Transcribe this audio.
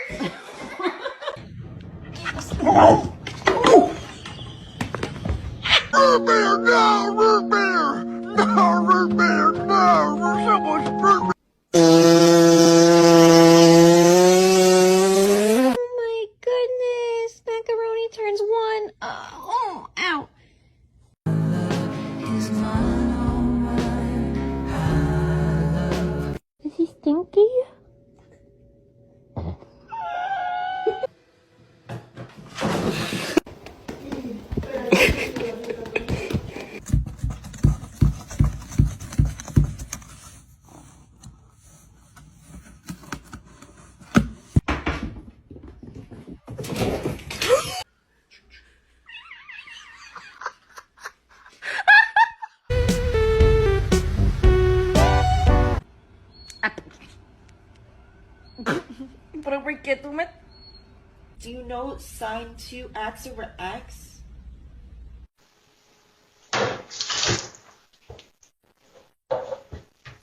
Root beer, no! Root beer! No! Root beer, no! Someone's root beer! Oh my goodness! Macaroni turns one. Oh, ow. Is he stinky? Pero ¿por qué tú me... Do you know sine 2x over x?